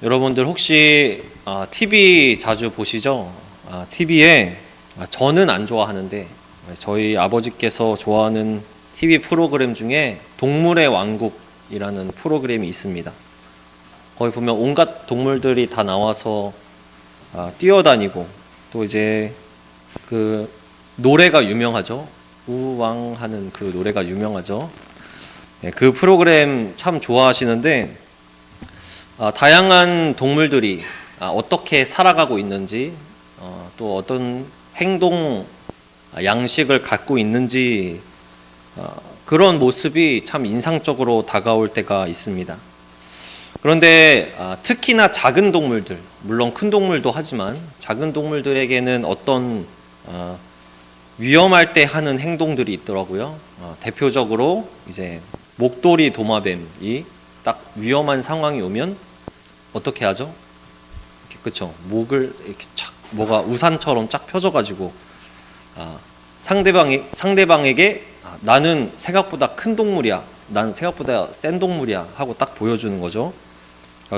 여러분들 혹시 TV 자주 보시죠? TV에 저는 안 좋아하는데 저희 아버지께서 좋아하는 TV 프로그램 중에 동물의 왕국이라는 프로그램이 있습니다. 거기 보면 온갖 동물들이 다 나와서 뛰어다니고 또 이제 그 노래가 유명하죠. 우왕 하는 그 노래가 유명하죠. 그 프로그램 참 좋아하시는데 다양한 동물들이 어떻게 살아가고 있는지 또 어떤 행동 양식을 갖고 있는지 그런 모습이 참 인상적으로 다가올 때가 있습니다. 그런데 특히나 작은 동물들, 물론 큰 동물도 하지만 작은 동물들에게는 어떤 위험할 때 하는 행동들이 있더라고요. 대표적으로 이제 목도리 도마뱀이 딱 위험한 상황이 오면 어떻게 하죠? 이렇게, 그쵸? 목을 이렇게 착, 뭐가 우산처럼 쫙 펴져가지고 상대방에게 나는 생각보다 큰 동물이야, 난 생각보다 센 동물이야 하고 딱 보여주는 거죠.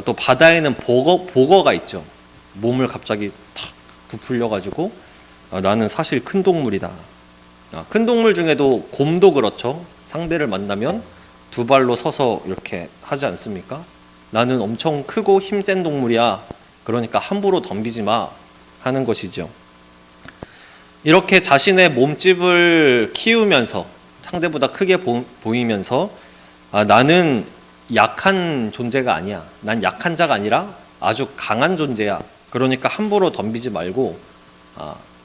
또 바다에는 보거가 있죠. 몸을 갑자기 탁 부풀려가지고 나는 사실 큰 동물이다. 큰 동물 중에도 곰도 그렇죠. 상대를 만나면 두 발로 서서 이렇게 하지 않습니까? 나는 엄청 크고 힘센 동물이야. 그러니까 함부로 덤비지 마 하는 것이죠. 이렇게 자신의 몸집을 키우면서 상대보다 크게 보이면서 나는 약한 존재가 아니야. 난 약한 자가 아니라 아주 강한 존재야. 그러니까 함부로 덤비지 말고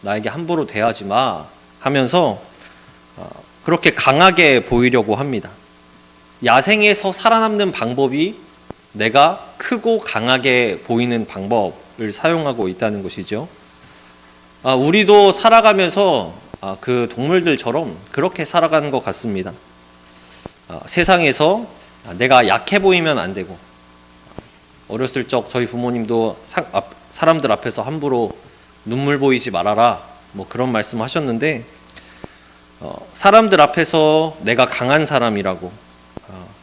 나에게 함부로 대하지 마 하면서 그렇게 강하게 보이려고 합니다. 야생에서 살아남는 방법이 내가 크고 강하게 보이는 방법을 사용하고 있다는 것이죠. 우리도 살아가면서 그 동물들처럼 그렇게 살아가는 것 같습니다. 세상에서 내가 약해 보이면 안 되고, 어렸을 적 저희 부모님도 사람들 앞에서 함부로 눈물 보이지 말아라 뭐 그런 말씀 하셨는데, 사람들 앞에서 내가 강한 사람이라고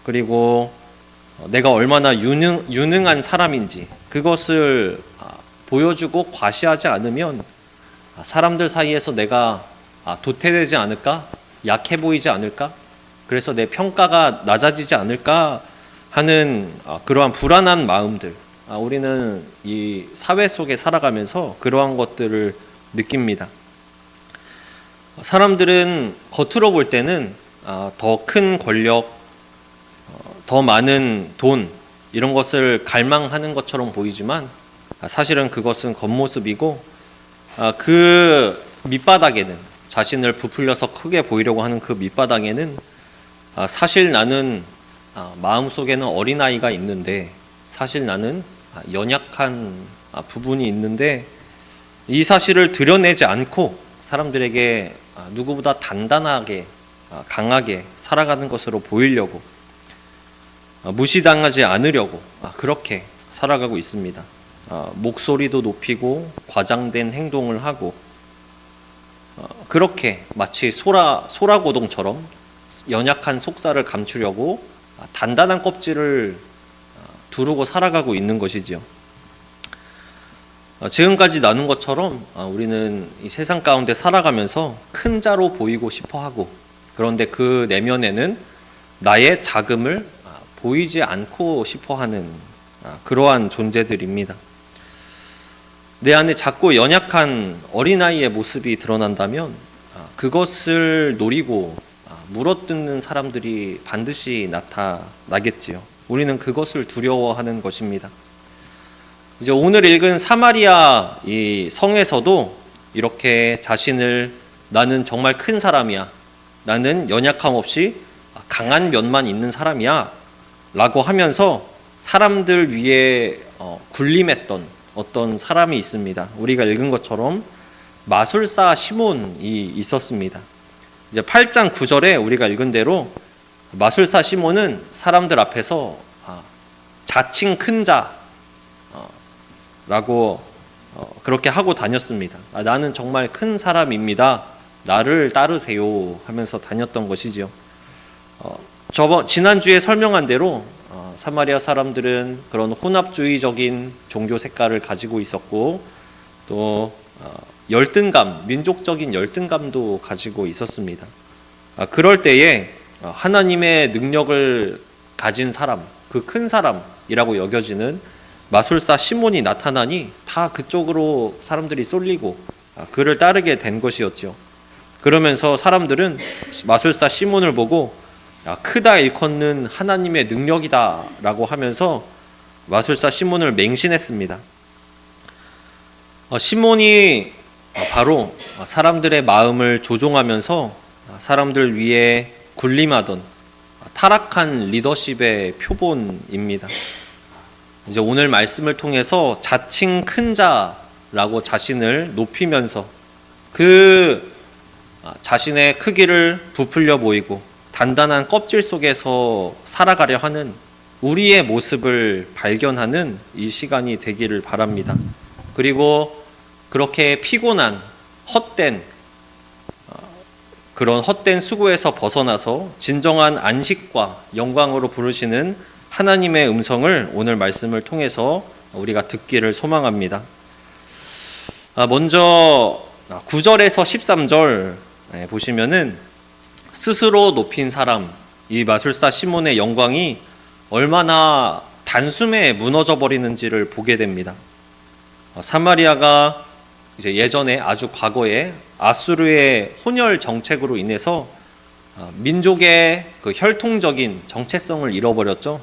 그리고 내가 얼마나 유능한 사람인지 그것을 보여주고 과시하지 않으면 사람들 사이에서 내가 도태되지 않을까? 약해 보이지 않을까? 그래서 내 평가가 낮아지지 않을까 하는 그러한 불안한 마음들, 우리는 이 사회 속에 살아가면서 그러한 것들을 느낍니다. 사람들은 겉으로 볼 때는 더 큰 권력, 더 많은 돈 이런 것을 갈망하는 것처럼 보이지만 사실은 그것은 겉모습이고, 그 밑바닥에는, 자신을 부풀려서 크게 보이려고 하는 그 밑바닥에는 사실 나는 마음속에는 어린아이가 있는데, 사실 나는 연약한 부분이 있는데, 이 사실을 드러내지 않고 사람들에게 누구보다 단단하게 강하게 살아가는 것으로 보이려고, 무시당하지 않으려고 그렇게 살아가고 있습니다. 목소리도 높이고 과장된 행동을 하고, 그렇게 마치 소라고동처럼 연약한 속살을 감추려고 단단한 껍질을 두르고 살아가고 있는 것이지요. 지금까지 나눈 것처럼 우리는 이 세상 가운데 살아가면서 큰 자로 보이고 싶어 하고, 그런데 그 내면에는 나의 작음을 보이지 않고 싶어 하는 그러한 존재들입니다. 내 안에 작고 연약한 어린아이의 모습이 드러난다면 그것을 노리고 물어뜯는 사람들이 반드시 나타나겠지요. 우리는 그것을 두려워하는 것입니다. 이제 오늘 읽은 사마리아 이 성에서도 이렇게 자신을 나는 정말 큰 사람이야, 나는 연약함 없이 강한 면만 있는 사람이야 라고 하면서 사람들 위에 군림했던 어떤 사람이 있습니다. 우리가 읽은 것처럼 마술사 시몬이 있었습니다. 이제 8장 9절에 우리가 읽은 대로 마술사 시몬은 사람들 앞에서 자칭 큰 자라고 그렇게 하고 다녔습니다. 나는 정말 큰 사람입니다, 나를 따르세요 하면서 다녔던 것이지요. 지난주에 설명한 대로 사마리아 사람들은 그런 혼합주의적인 종교 색깔을 가지고 있었고 또 열등감, 민족적인 열등감도 가지고 있었습니다. 그럴 때에 하나님의 능력을 가진 사람, 그 큰 사람이라고 여겨지는 마술사 시몬이 나타나니 다 그쪽으로 사람들이 쏠리고 그를 따르게 된 것이었죠. 그러면서 사람들은 마술사 시몬을 보고 크다 일컫는 하나님의 능력이다 라고 하면서 마술사 시몬을 맹신했습니다. 시몬이 바로 사람들의 마음을 조종하면서 사람들 위에 군림하던 타락한 리더십의 표본입니다. 이제 오늘 말씀을 통해서 자칭 큰 자라고 자신을 높이면서 그 자신의 크기를 부풀려 보이고 단단한 껍질 속에서 살아가려 하는 우리의 모습을 발견하는 이 시간이 되기를 바랍니다. 그리고 그렇게 피곤한 헛된 그런 헛된 수고에서 벗어나서 진정한 안식과 영광으로 부르시는 하나님의 음성을 오늘 말씀을 통해서 우리가 듣기를 소망합니다. 먼저 9절에서 13절 보시면은 스스로 높인 사람, 이 마술사 시몬의 영광이 얼마나 단숨에 무너져 버리는지를 보게 됩니다. 사마리아가 이제 예전에 아주 과거에 아수르의 혼혈 정책으로 인해서 민족의 그 혈통적인 정체성을 잃어버렸죠.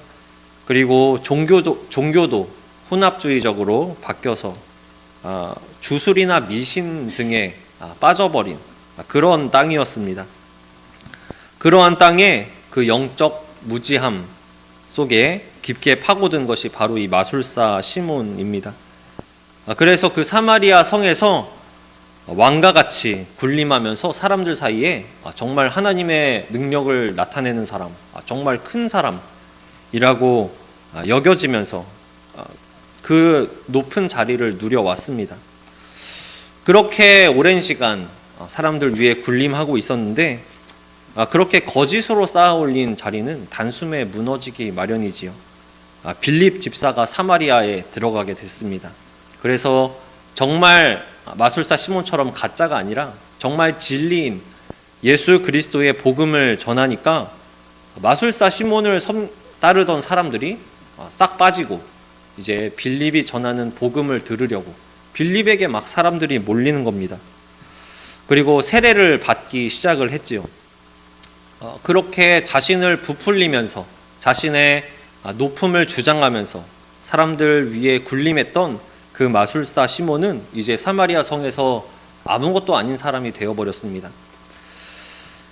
그리고 종교도 혼합주의적으로 바뀌어서 주술이나 미신 등에 빠져버린 그런 땅이었습니다. 그러한 땅에 그 영적 무지함 속에 깊게 파고든 것이 바로 이 마술사 시몬입니다. 그래서 그 사마리아 성에서 왕과 같이 군림하면서 사람들 사이에 정말 하나님의 능력을 나타내는 사람, 정말 큰 사람이라고 여겨지면서 그 높은 자리를 누려왔습니다. 그렇게 오랜 시간 사람들 위에 군림하고 있었는데 그렇게 거짓으로 쌓아올린 자리는 단숨에 무너지기 마련이지요. 빌립 집사가 사마리아에 들어가게 됐습니다. 그래서 정말 마술사 시몬처럼 가짜가 아니라 정말 진리인 예수 그리스도의 복음을 전하니까 마술사 시몬을 따르던 사람들이 싹 빠지고 이제 빌립이 전하는 복음을 들으려고 빌립에게 막 사람들이 몰리는 겁니다. 그리고 세례를 받기 시작을 했지요. 그렇게 자신을 부풀리면서 자신의 높음을 주장하면서 사람들 위에 군림했던 그 마술사 시몬은 이제 사마리아 성에서 아무것도 아닌 사람이 되어버렸습니다.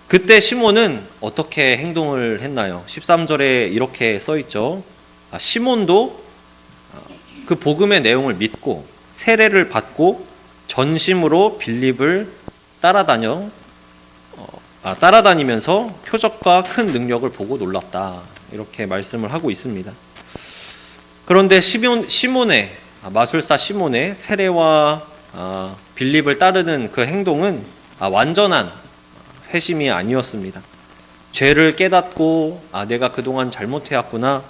그때 시몬은 어떻게 행동을 했나요? 13절에 이렇게 써있죠. 시몬도 그 복음의 내용을 믿고 세례를 받고 전심으로 빌립을 따라다니면서 표적과 큰 능력을 보고 놀랐다. 이렇게 말씀을 하고 있습니다. 그런데 마술사 시몬의 세례와 빌립을 따르는 그 행동은 완전한 회심이 아니었습니다. 죄를 깨닫고 내가 그동안 잘못해왔구나,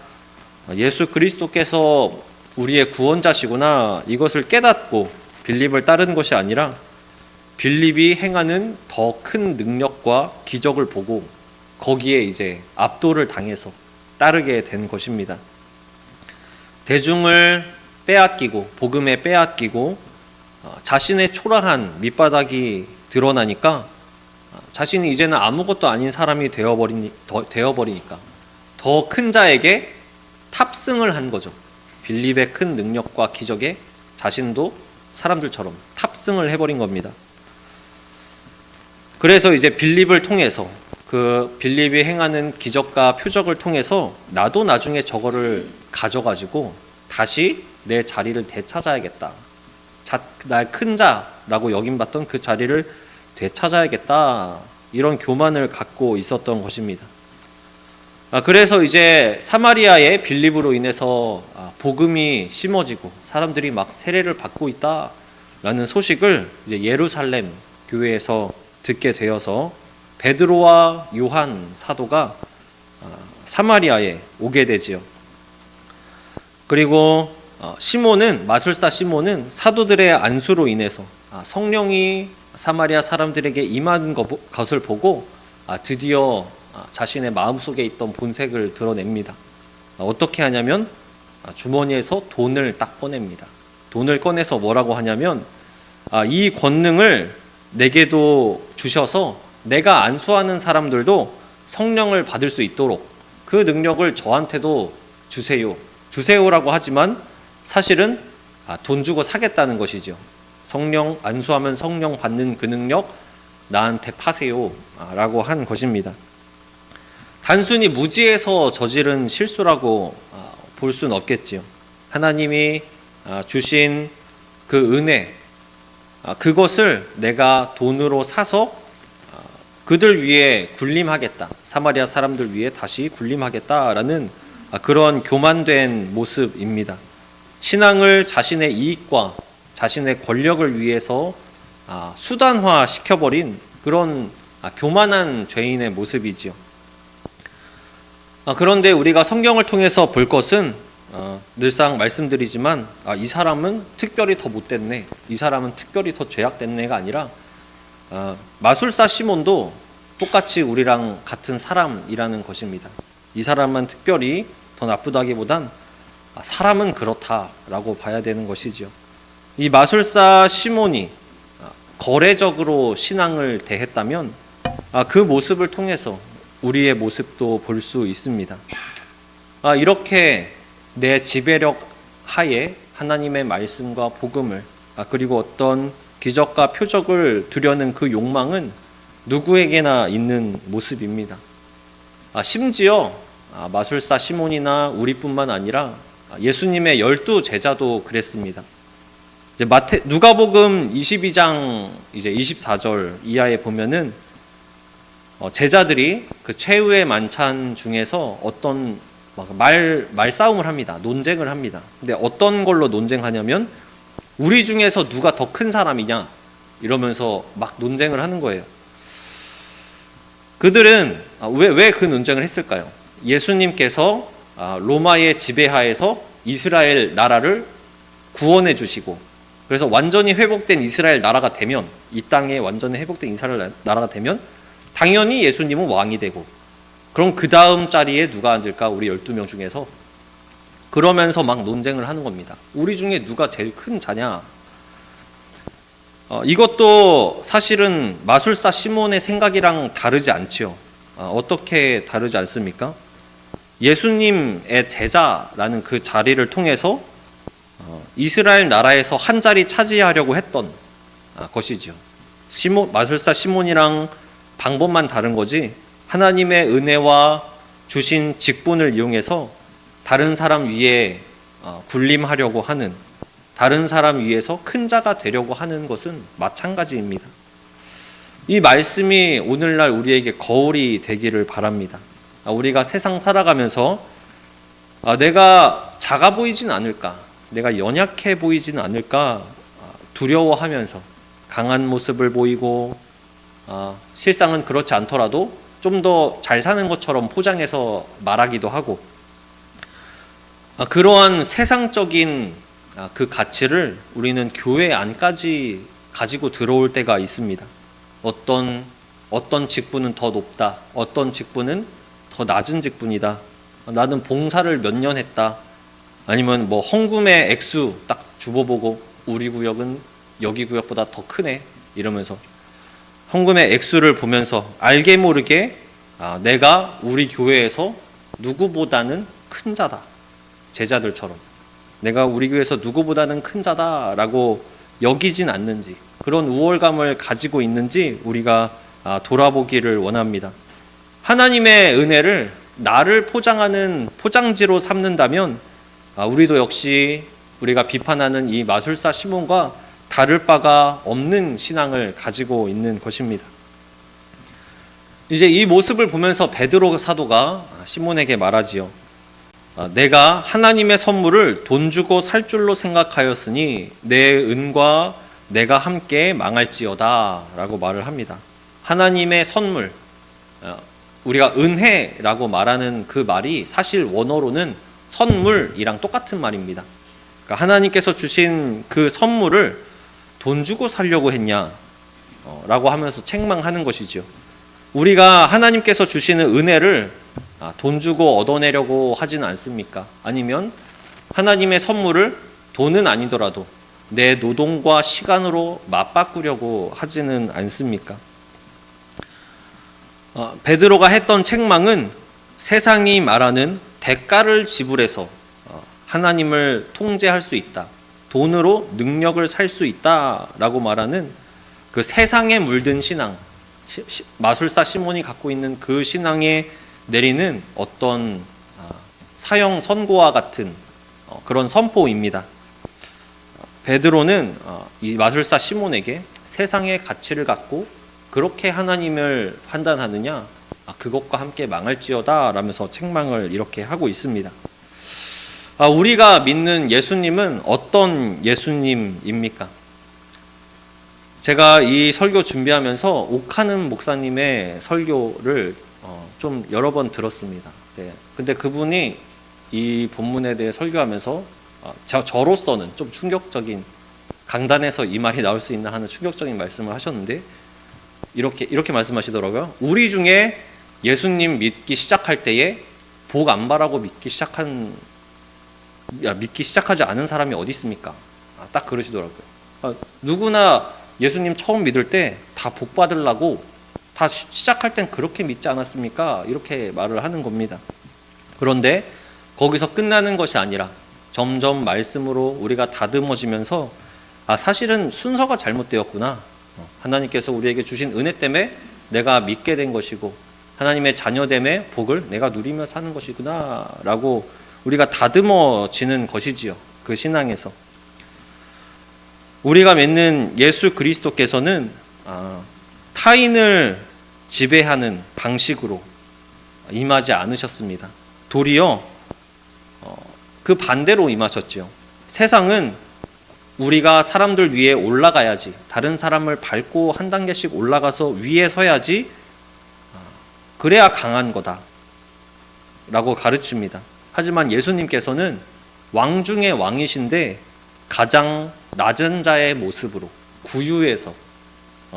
예수 그리스도께서 우리의 구원자시구나, 이것을 깨닫고 빌립을 따르는 것이 아니라 빌립이 행하는 더 큰 능력과 기적을 보고 거기에 이제 압도를 당해서 따르게 된 것입니다. 대중을 빼앗기고 복음에 빼앗기고 자신의 초라한 밑바닥이 드러나니까 자신이 이제는 아무것도 아닌 사람이 되어버리니까 더 큰 자에게 탑승을 한 거죠. 빌립의 큰 능력과 기적에 자신도 사람들처럼 탑승을 해버린 겁니다. 그래서 이제 빌립을 통해서 그 빌립이 행하는 기적과 표적을 통해서 나도 나중에 저거를 가져가지고 다시 내 자리를 되찾아야겠다. 날 큰 자라고 여김받던 그 자리를 되찾아야겠다. 이런 교만을 갖고 있었던 것입니다. 그래서 이제 사마리아의 빌립으로 인해서 복음이 심어지고 사람들이 막 세례를 받고 있다라는 소식을 이제 예루살렘 교회에서 듣게 되어서 베드로와 요한 사도가 사마리아에 오게 되지요. 그리고 시몬은, 마술사 시몬은 사도들의 안수로 인해서 성령이 사마리아 사람들에게 임한 것을 보고 드디어 자신의 마음속에 있던 본색을 드러냅니다. 어떻게 하냐면 주머니에서 돈을 딱 꺼냅니다. 돈을 꺼내서 뭐라고 하냐면 이 권능을 내게도 주셔서 내가 안수하는 사람들도 성령을 받을 수 있도록 그 능력을 저한테도 주세요. 주세요라고 하지만 사실은 돈 주고 사겠다는 것이죠. 성령 안수하면 성령 받는 그 능력 나한테 파세요 라고 한 것입니다. 단순히 무지에서 저지른 실수라고 볼 수는 없겠지요. 하나님이 주신 그 은혜, 그것을 내가 돈으로 사서 그들 위해 군림하겠다, 사마리아 사람들 위해 다시 군림하겠다라는 그런 교만된 모습입니다. 신앙을 자신의 이익과 자신의 권력을 위해서 수단화 시켜버린 그런 교만한 죄인의 모습이지요. 그런데 우리가 성경을 통해서 볼 것은 늘상 말씀드리지만 이 사람은 특별히 더 못됐네, 이 사람은 특별히 더 죄악됐네가 아니라 마술사 시몬도 똑같이 우리랑 같은 사람이라는 것입니다. 이 사람만 특별히 더 나쁘다기보단 사람은 그렇다라고 봐야 되는 것이죠. 이 마술사 시몬이 거래적으로 신앙을 대했다면 그 모습을 통해서 우리의 모습도 볼 수 있습니다. 이렇게 내 지배력 하에 하나님의 말씀과 복음을 그리고 어떤 기적과 표적을 두려는 그 욕망은 누구에게나 있는 모습입니다. 심지어 마술사 시몬이나 우리뿐만 아니라 예수님의 12 제자도 그랬습니다. 이제 누가복음 22장 이제 24절 이하에 보면은 제자들이 그 최후의 만찬 중에서 어떤 말싸움을 합니다. 논쟁을 합니다. 근데 어떤 걸로 논쟁하냐면 우리 중에서 누가 더 큰 사람이냐 이러면서 막 논쟁을 하는 거예요. 그들은 왜 그 논쟁을 했을까요? 예수님께서 로마의 지배하에서 이스라엘 나라를 구원해 주시고 그래서 완전히 회복된 이스라엘 나라가 되면, 이 땅에 완전히 회복된 이스라엘 나라가 되면 당연히 예수님은 왕이 되고, 그럼 그 다음 자리에 누가 앉을까? 우리 12명 중에서. 그러면서 막 논쟁을 하는 겁니다. 우리 중에 누가 제일 큰 자냐? 이것도 사실은 마술사 시몬의 생각이랑 다르지 않지요. 어떻게 다르지 않습니까? 예수님의 제자라는 그 자리를 통해서 이스라엘 나라에서 한 자리 차지하려고 했던 것이죠. 마술사 시몬이랑 방법만 다른 거지, 하나님의 은혜와 주신 직분을 이용해서 다른 사람 위에 군림하려고 하는, 다른 사람 위에서 큰 자가 되려고 하는 것은 마찬가지입니다. 이 말씀이 오늘날 우리에게 거울이 되기를 바랍니다. 우리가 세상 살아가면서 내가 작아 보이진 않을까, 내가 연약해 보이진 않을까 두려워하면서 강한 모습을 보이고 실상은 그렇지 않더라도 좀 더 잘 사는 것처럼 포장해서 말하기도 하고, 그러한 세상적인 그 가치를 우리는 교회 안까지 가지고 들어올 때가 있습니다. 어떤 직분은 더 높다, 어떤 직분은 더 낮은 직분이다, 나는 봉사를 몇 년 했다, 아니면 뭐 헌금의 액수 딱 주워보고 우리 구역은 여기 구역보다 더 크네 이러면서 헌금의 액수를 보면서 알게 모르게 내가 우리 교회에서 누구보다는 큰 자다, 제자들처럼 내가 우리 교회에서 누구보다는 큰 자다라고 여기진 않는지, 그런 우월감을 가지고 있는지 우리가 돌아보기를 원합니다. 하나님의 은혜를 나를 포장하는 포장지로 삼는다면 우리도 역시 우리가 비판하는 이 마술사 시몬과 다를 바가 없는 신앙을 가지고 있는 것입니다. 이제 이 모습을 보면서 베드로 사도가 시몬에게 말하지요. 내가 하나님의 선물을 돈 주고 살 줄로 생각하였으니 내 은과 내가 함께 망할지어다 라고 말을 합니다. 하나님의 선물, 우리가 은혜라고 말하는 그 말이 사실 원어로는 선물이랑 똑같은 말입니다. 그러니까 하나님께서 주신 그 선물을 돈 주고 살려고 했냐 라고 하면서 책망하는 것이지요. 우리가 하나님께서 주시는 은혜를 돈 주고 얻어내려고 하지는 않습니까? 아니면 하나님의 선물을 돈은 아니더라도 내 노동과 시간으로 맞바꾸려고 하지는 않습니까? 베드로가 했던 책망은 세상이 말하는 대가를 지불해서 하나님을 통제할 수 있다, 돈으로 능력을 살 수 있다라고 말하는 그 세상에 물든 신앙, 마술사 시몬이 갖고 있는 그 신앙에 내리는 어떤 사형 선고와 같은 그런 선포입니다. 베드로는 이 마술사 시몬에게 세상의 가치를 갖고 그렇게 하나님을 판단하느냐, 그것과 함께 망할지어다 라면서 책망을 이렇게 하고 있습니다. 우리가 믿는 예수님은 어떤 예수님입니까? 제가 이 설교 준비하면서 옥하는 목사님의 설교를 좀 여러 번 들었습니다. 네. 근데 그분이 이 본문에 대해 설교하면서 저로서는 좀 충격적인, 강단에서 이 말이 나올 수 있나 하는 충격적인 말씀을 하셨는데 이렇게 말씀하시더라고요. 우리 중에 예수님 믿기 시작할 때에 복 안 바라고 믿기 시작하지 않은 사람이 어디 있습니까? 딱 그러시더라고요. 누구나 예수님 처음 믿을 때 다 복 받으려고 다 시작할 땐 그렇게 믿지 않았습니까? 이렇게 말을 하는 겁니다. 그런데 거기서 끝나는 것이 아니라 점점 말씀으로 우리가 다듬어지면서 사실은 순서가 잘못되었구나. 하나님께서 우리에게 주신 은혜 때문에 내가 믿게 된 것이고 하나님의 자녀됨의 복을 내가 누리며 사는 것이구나 라고 우리가 다듬어지는 것이지요. 그 신앙에서 우리가 믿는 예수 그리스도께서는 타인을 지배하는 방식으로 임하지 않으셨습니다. 도리어 그 반대로 임하셨지요. 세상은 우리가 사람들 위에 올라가야지, 다른 사람을 밟고 한 단계씩 올라가서 위에 서야지, 그래야 강한 거다 라고 가르칩니다. 하지만 예수님께서는 왕 중의 왕이신데 가장 낮은 자의 모습으로 구유해서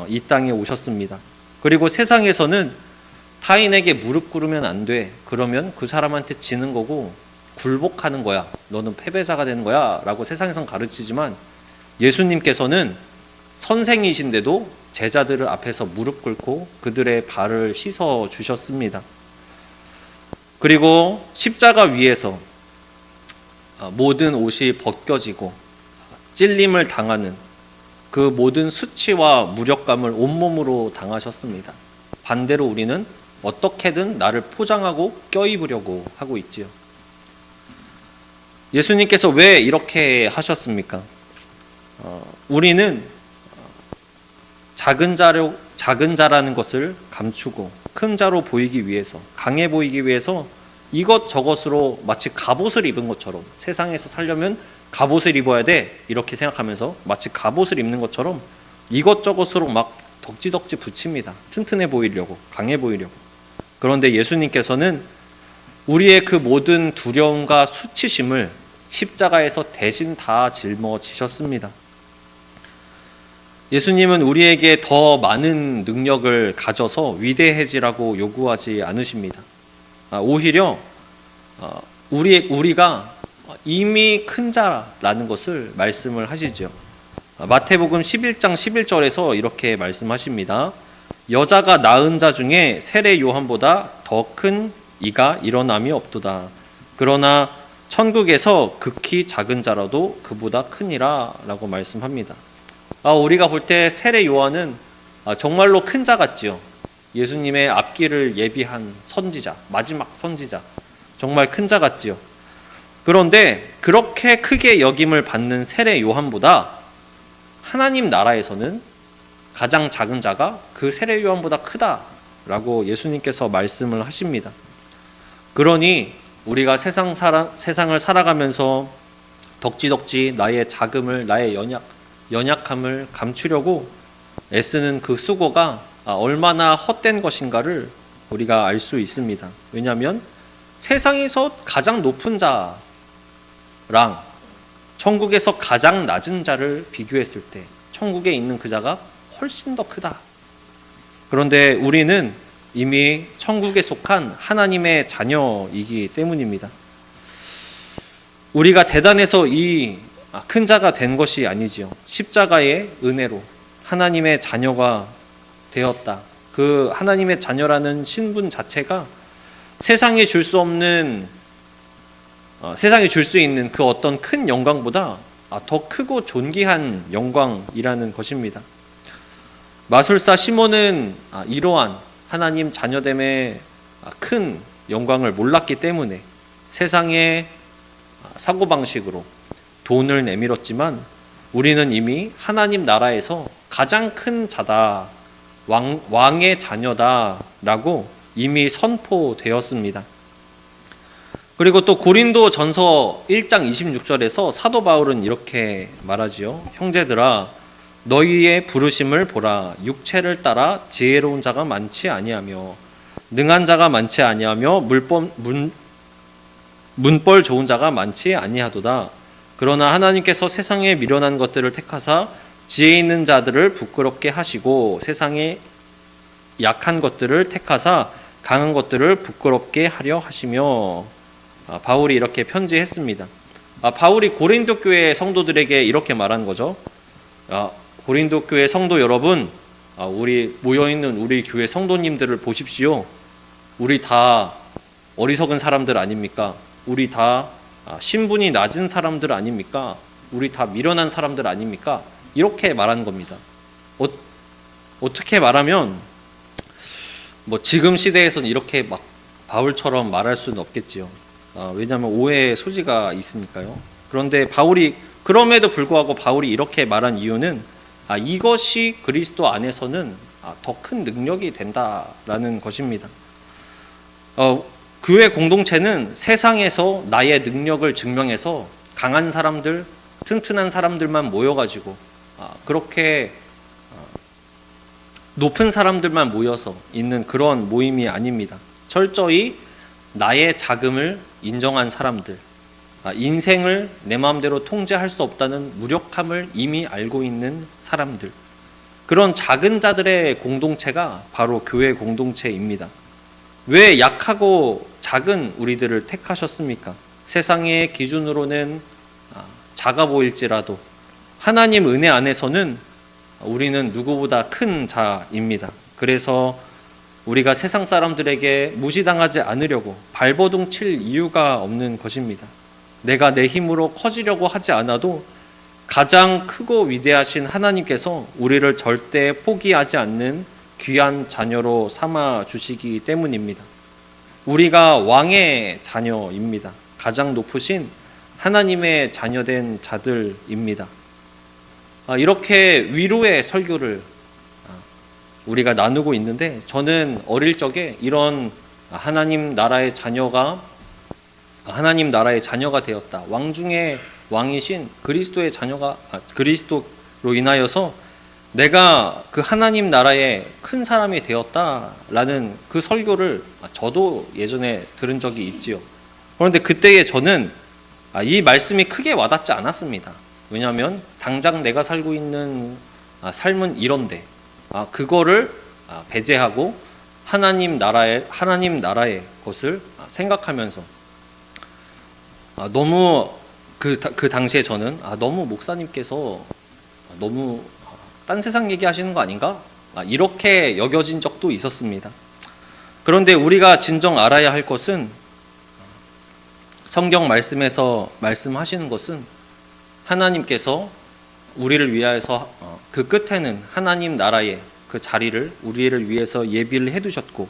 이 땅에 오셨습니다. 그리고 세상에서는 타인에게 무릎 꿇으면 안 돼, 그러면 그 사람한테 지는 거고 굴복하는 거야, 너는 패배자가 되는 거야 라고 세상에선 가르치지만 예수님께서는 선생이신데도 제자들을 앞에서 무릎 꿇고 그들의 발을 씻어 주셨습니다. 그리고 십자가 위에서 모든 옷이 벗겨지고 찔림을 당하는 그 모든 수치와 무력감을 온몸으로 당하셨습니다. 반대로 우리는 어떻게든 나를 포장하고 껴입으려고 하고 있지요. 예수님께서 왜 이렇게 하셨습니까? 우리는 작은 자라는 것을 감추고 큰 자로 보이기 위해서, 강해 보이기 위해서 이것저것으로 마치 갑옷을 입은 것처럼, 세상에서 살려면 갑옷을 입어야 돼 이렇게 생각하면서 마치 갑옷을 입는 것처럼 이것저것으로 막 덕지덕지 붙입니다. 튼튼해 보이려고, 강해 보이려고. 그런데 예수님께서는 우리의 그 모든 두려움과 수치심을 십자가에서 대신 다 짊어지셨습니다. 예수님은 우리에게 더 많은 능력을 가져서 위대해지라고 요구하지 않으십니다. 오히려 우리가 이미 큰 자라는 것을 말씀을 하시죠. 마태복음 11장 11절에서 이렇게 말씀하십니다. 여자가 낳은 자 중에 세례 요한보다 더 큰 이가 일어남이 없도다. 그러나 천국에서 극히 작은 자라도 그보다 크니라 라고 말씀합니다. 우리가 볼 때 세례 요한은 정말로 큰 자 같지요. 예수님의 앞길을 예비한 선지자, 마지막 선지자, 정말 큰 자 같지요. 그런데 그렇게 크게 여김을 받는 세례 요한보다 하나님 나라에서는 가장 작은 자가 그 세례 요한보다 크다라고 예수님께서 말씀을 하십니다. 그러니 우리가 세상을 살아가면서 덕지덕지 나의 작음을, 나의 연약함을 감추려고 애쓰는 그 수고가 얼마나 헛된 것인가를 우리가 알 수 있습니다. 왜냐하면 세상에서 가장 높은 자, 자랑 천국에서 가장 낮은 자를 비교했을 때 천국에 있는 그 자가 훨씬 더 크다. 그런데 우리는 이미 천국에 속한 하나님의 자녀이기 때문입니다. 우리가 대단해서 이 큰 자가 된 것이 아니지요. 십자가의 은혜로 하나님의 자녀가 되었다. 그 하나님의 자녀라는 신분 자체가 세상에 줄 수 없는 세상에 줄 수 있는 그 어떤 큰 영광보다 더 크고 존귀한 영광이라는 것입니다. 마술사 시몬은 이러한 하나님 자녀됨의 큰 영광을 몰랐기 때문에 세상의 사고방식으로 돈을 내밀었지만 우리는 이미 하나님 나라에서 가장 큰 자다, 왕의 자녀다라고 이미 선포되었습니다. 그리고 또 고린도 전서 1장 26절에서 사도 바울은 이렇게 말하지요. 형제들아 너희의 부르심을 보라. 육체를 따라 지혜로운 자가 많지 아니하며 능한 자가 많지 아니하며 문벌 좋은 자가 많지 아니하도다. 그러나 하나님께서 세상에 미련한 것들을 택하사 지혜 있는 자들을 부끄럽게 하시고 세상에 약한 것들을 택하사 강한 것들을 부끄럽게 하려 하시며 바울이 이렇게 편지했습니다. 바울이 고린도 교회 성도들에게 이렇게 말한 거죠. 고린도 교회 성도 여러분, 우리 모여있는 우리 교회 성도님들을 보십시오. 우리 다 어리석은 사람들 아닙니까? 우리 다 신분이 낮은 사람들 아닙니까? 우리 다 미련한 사람들 아닙니까? 이렇게 말한 겁니다. 어떻게 말하면 지금 시대에서는 이렇게 막 바울처럼 말할 수는 없겠지요. 왜냐하면 오해의 소지가 있으니까요. 그런데 바울이 그럼에도 불구하고 바울이 이렇게 말한 이유는 이것이 그리스도 안에서는 더 큰 능력이 된다라는 것입니다. 교회 공동체는 세상에서 나의 능력을 증명해서 강한 사람들, 튼튼한 사람들만 모여가지고 그렇게 높은 사람들만 모여서 있는 그런 모임이 아닙니다. 철저히 나의 자금을 인정한 사람들, 인생을 내 마음대로 통제할 수 없다는 무력함을 이미 알고 있는 사람들, 그런 작은 자들의 공동체가 바로 교회 공동체입니다. 왜 약하고 작은 우리들을 택하셨습니까? 세상의 기준으로는 작아 보일지라도 하나님 은혜 안에서는 우리는 누구보다 큰 자입니다. 그래서 우리가 세상 사람들에게 무시당하지 않으려고 발버둥 칠 이유가 없는 것입니다. 내가 내 힘으로 커지려고 하지 않아도 가장 크고 위대하신 하나님께서 우리를 절대 포기하지 않는 귀한 자녀로 삼아 주시기 때문입니다. 우리가 왕의 자녀입니다. 가장 높으신 하나님의 자녀된 자들입니다. 이렇게 위로의 설교를 우리가 나누고 있는데 저는 어릴 적에 이런 하나님 나라의 자녀가 되었다. 왕 중에 왕이신 그리스도의 자녀가 그리스도로 인하여서 내가 그 하나님 나라의 큰 사람이 되었다라는 그 설교를 저도 예전에 들은 적이 있지요. 그런데 그때에 저는 이 말씀이 크게 와닿지 않았습니다. 왜냐하면 당장 내가 살고 있는 삶은 이런데 그거를 배제하고 하나님 나라의 것을 생각하면서 너무 그 당시에 저는 너무 목사님께서 너무 딴 세상 얘기하시는 거 아닌가? 이렇게 여겨진 적도 있었습니다. 그런데 우리가 진정 알아야 할 것은 성경 말씀에서 말씀하시는 것은 하나님께서 우리를 위하여서 그 끝에는 하나님 나라의 그 자리를 우리를 위해서 예비를 해두셨고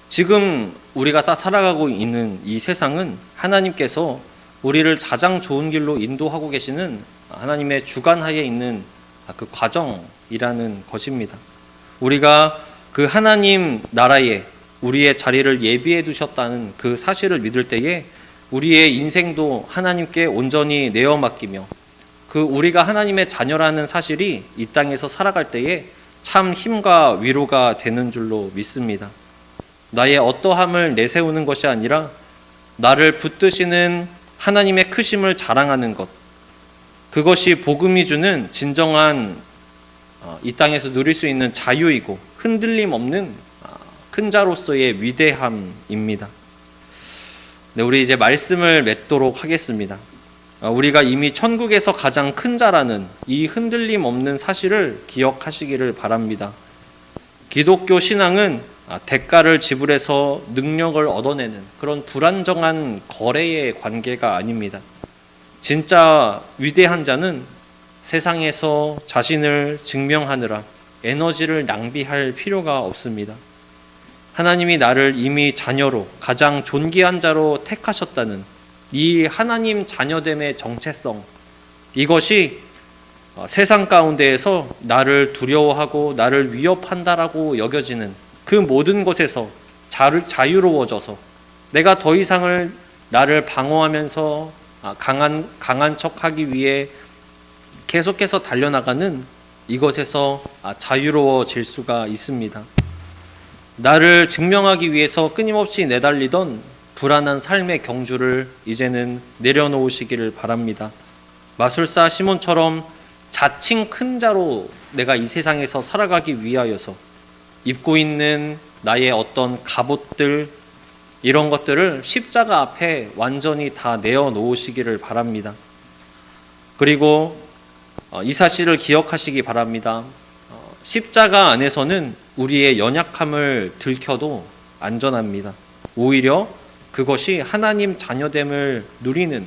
지금 우리가 다 살아가고 있는 이 세상은 하나님께서 우리를 가장 좋은 길로 인도하고 계시는 하나님의 주관하에 있는 그 과정이라는 것입니다. 우리가 그 하나님 나라에 우리의 자리를 예비해 두셨다는 그 사실을 믿을 때에 우리의 인생도 하나님께 온전히 내어 맡기며 그 우리가 하나님의 자녀라는 사실이 이 땅에서 살아갈 때에 참 힘과 위로가 되는 줄로 믿습니다. 나의 어떠함을 내세우는 것이 아니라 나를 붙드시는 하나님의 크심을 자랑하는 것, 그것이 복음이 주는 진정한 이 땅에서 누릴 수 있는 자유이고 흔들림 없는 큰 자로서의 위대함입니다. 네, 우리 이제 말씀을 맺도록 하겠습니다. 우리가 이미 천국에서 가장 큰 자라는 이 흔들림 없는 사실을 기억하시기를 바랍니다. 기독교 신앙은 대가를 지불해서 능력을 얻어내는 그런 불안정한 거래의 관계가 아닙니다. 진짜 위대한 자는 세상에서 자신을 증명하느라 에너지를 낭비할 필요가 없습니다. 하나님이 나를 이미 자녀로 가장 존귀한 자로 택하셨다는 이 하나님 자녀됨의 정체성, 이것이 세상 가운데에서 나를 두려워하고 나를 위협한다라고 여겨지는 그 모든 것에서 자유로워져서 내가 더 이상을 나를 방어하면서 강한 척하기 위해 계속해서 달려나가는 이것에서 자유로워질 수가 있습니다. 나를 증명하기 위해서 끊임없이 내달리던 불안한 삶의 경주를 이제는 내려놓으시기를 바랍니다. 마술사 시몬처럼 자칭 큰 자로 내가 이 세상에서 살아가기 위하여서 입고 있는 나의 어떤 갑옷들, 이런 것들을 십자가 앞에 완전히 다 내어놓으시기를 바랍니다. 그리고 이 사실을 기억하시기 바랍니다. 십자가 안에서는 우리의 연약함을 들켜도 안전합니다. 오히려 그것이 하나님 자녀됨을 누리는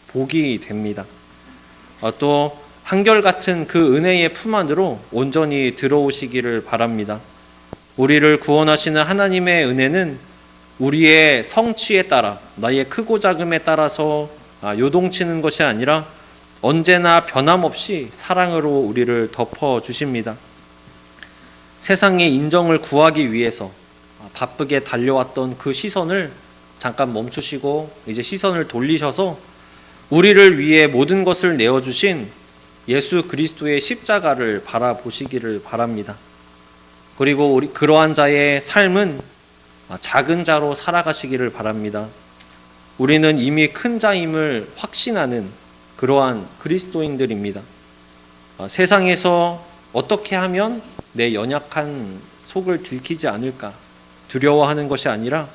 복이 됩니다. 또 한결같은 그 은혜의 품 안으로 온전히 들어오시기를 바랍니다. 우리를 구원하시는 하나님의 은혜는 우리의 성취에 따라, 나의 크고 작음에 따라서 요동치는 것이 아니라 언제나 변함없이 사랑으로 우리를 덮어주십니다. 세상의 인정을 구하기 위해서 바쁘게 달려왔던 그 시선을 잠깐 멈추시고 이제 시선을 돌리셔서 우리를 위해 모든 것을 내어주신 예수 그리스도의 십자가를 바라보시기를 바랍니다. 그리고 우리 그러한 자의 삶은 작은 자로 살아가시기를 바랍니다. 우리는 이미 큰 자임을 확신하는 그러한 그리스도인들입니다. 세상에서 어떻게 하면 내 연약한 속을 들키지 않을까 두려워하는 것이 아니라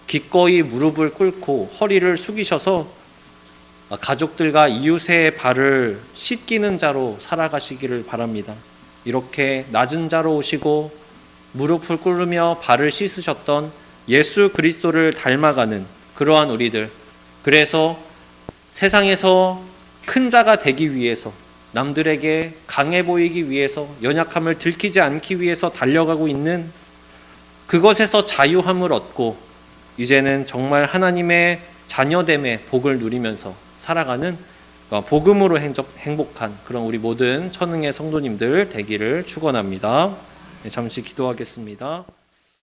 기꺼이 무릎을 꿇고 허리를 숙이셔서 가족들과 이웃의 발을 씻기는 자로 살아가시기를 바랍니다. 이렇게 낮은 자로 오시고 무릎을 꿇으며 발을 씻으셨던 예수 그리스도를 닮아가는 그러한 우리들, 그래서 세상에서 큰 자가 되기 위해서, 남들에게 강해 보이기 위해서, 연약함을 들키지 않기 위해서 달려가고 있는 그것에서 자유함을 얻고 이제는 정말 하나님의 자녀됨의 복을 누리면서 살아가는 복음으로 행복한 그런 우리 모든 천흥의 성도님들 되기를 축원합니다. 잠시 기도하겠습니다.